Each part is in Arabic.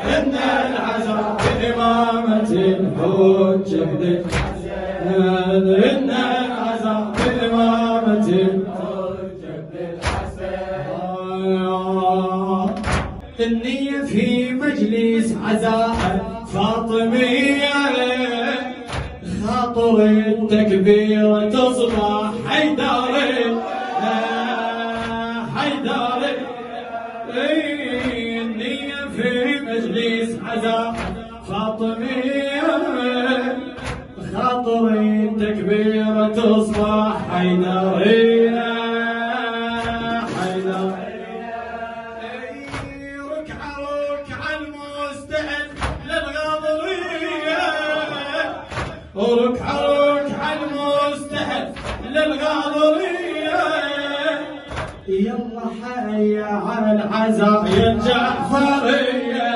إن العزاء بإمامة الحجة بن الحسن إن العزاء بإمامة الحجة بن الحسن النية في مجلس عزاء فاطمية خاطر التكبير تصبح حيدري حيدري النية في مجلس عزاء فاطمية خاطر التكبير تصبح حيدري ركعة المستهل للغاضرية يلا حي على العزاء يا الجعفرية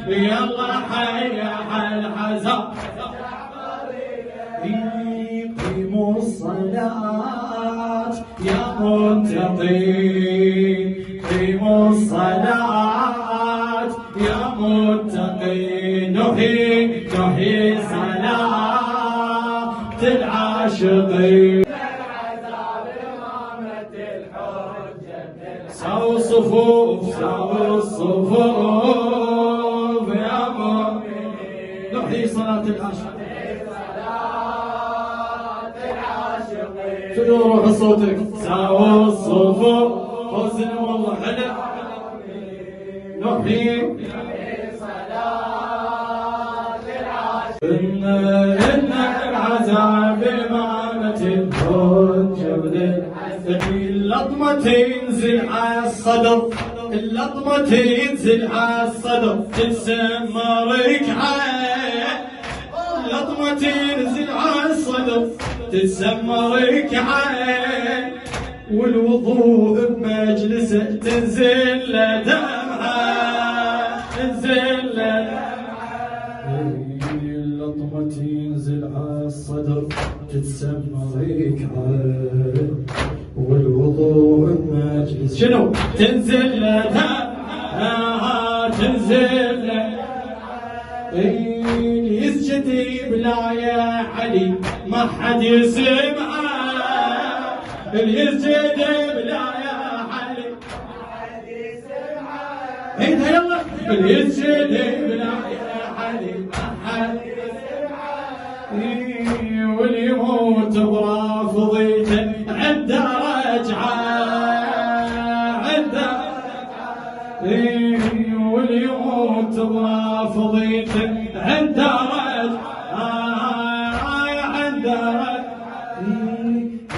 يلا حي على العزاء قيموا الصلاة يا متقين قيموا الصلاة يا متقين نحيي صلاة العاشقين سووا الصفوف سووا الصفوف يا مؤمنين نحيي صلاة العاشقين شنو روح صوتك سووا الصفوف حزن والله حلو نحيي إن العزاء بإمامة الحجة بن الحسن اللطمة تنزل على الصدر اللطمة تنزل على الصدر تتسمى ركعة اللطمة تنزل على الصدر تتسمى ركعة والوضوء بمجلسه تنزل دمعة تنزل اللطمة تنزل على الصدر تتسمى ركعة والوضوء بمجلس شنو تنزل تنزل يسجد بلا يا علي ما حد يسمعه يسجد بلا يا علي ما حد يسمعه هيدا يلا يسجد بلا يا علي ما حد يسمعه واليموت برافضيته عنده رجعه عنده واليموت برافضيته عنده رجعه عنده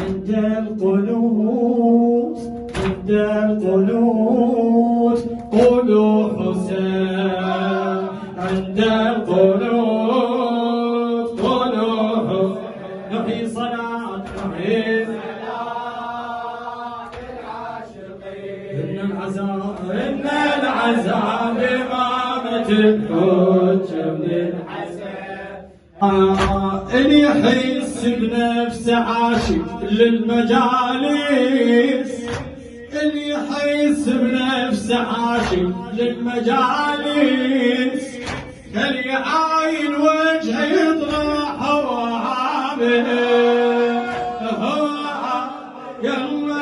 عند القنوت عند القنوت قولوا حسين عند القنوت قولوا حسين نحيي صلاة نحيي صلاة العاشقين إن العزاء بإمامة الحجة بن الحسن اللي يحس بنفسه عاشق للمجالس اللي يحس بنفسه عاشق للمجالس اللي يعاين وجهه يطلع هو عابد يلا يلا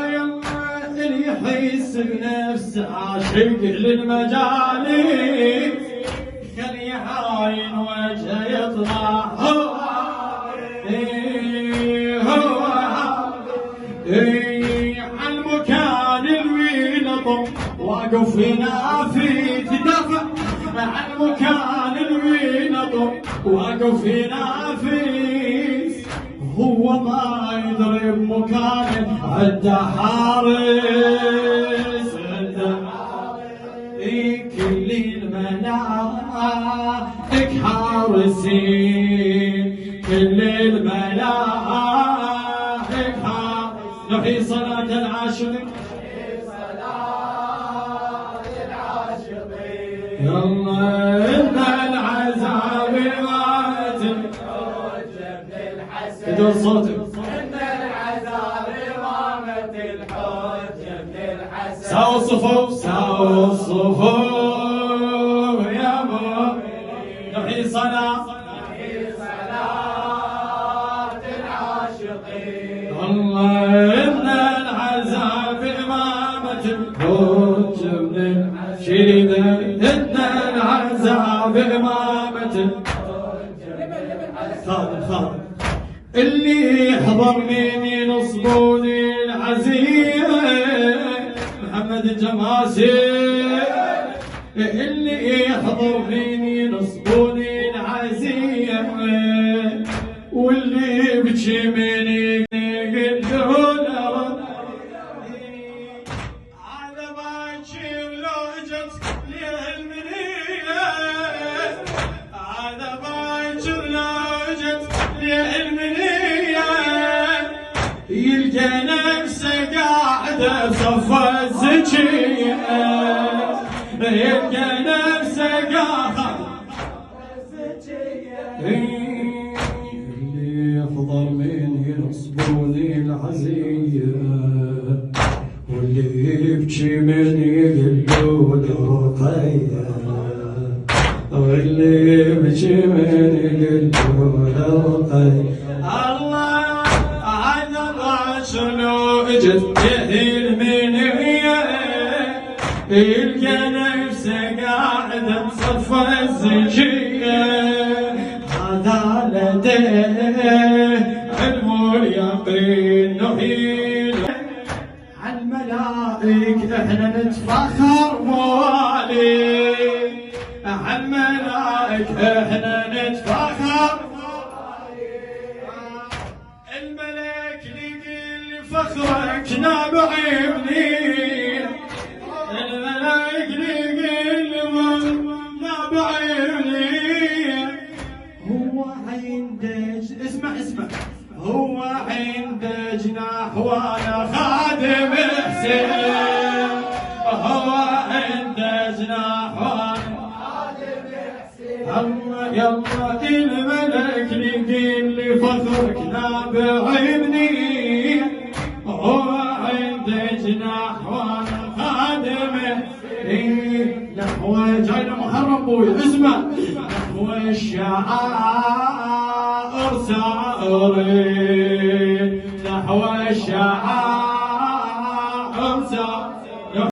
اللي يحس بنفسه عاشق للمجالس خلي يعاين وجهه يطلع هو عالمكان الويلطم واقف ينافي تدافع عالمكان الويلطم واقف ينافي هو ما يدري بمكانه عنده حارس عنده كل الملائك حارسين كل الملائك نحيي صلاة العاشقين يلا إن العزاء بإمامة الحجة بن الحسن بدون صوتك إن العزاء بإمامة الحجة بن الحسن ساووا الصفوف ساووا الصفوف إذا إن العذاب إمامته خادم اللي حضر من ينصبوني العزية محمد جماسي اللي يحضر فيني ينصبوني العزية واللي بجي مني يقولون على باكر لو جت لي المنية على باكر لو جت لي المنية يلقى نفسه قاعدة بصف الزكية يلقى نفسه قاعد اللي يحضر من ينصبوني العزية واللي يبكي من يقولوا له رقية واللي يبكي من يقولوا له رقية الله عن الله شنو اجت به المنية يلقى نفسه قاعدة بصف الزكية هذا لديه علم اليقين نحيل عالملائك احنا نتفخر موالي عالملائك احنا نتفخر الملك لقي فخرك نابع منين الملائك لقي نابع منين هو عندج اسمع هو عند جناح وانا خادم حسين هو عند جناح وانا خادم حسين يلا الملك لقي فخرك نابع مني هو عند جناح وانا خادم حسين نحو جاينا محرم بوي اسمع نحو الشعائر سائرين نحو الشعائر سائرين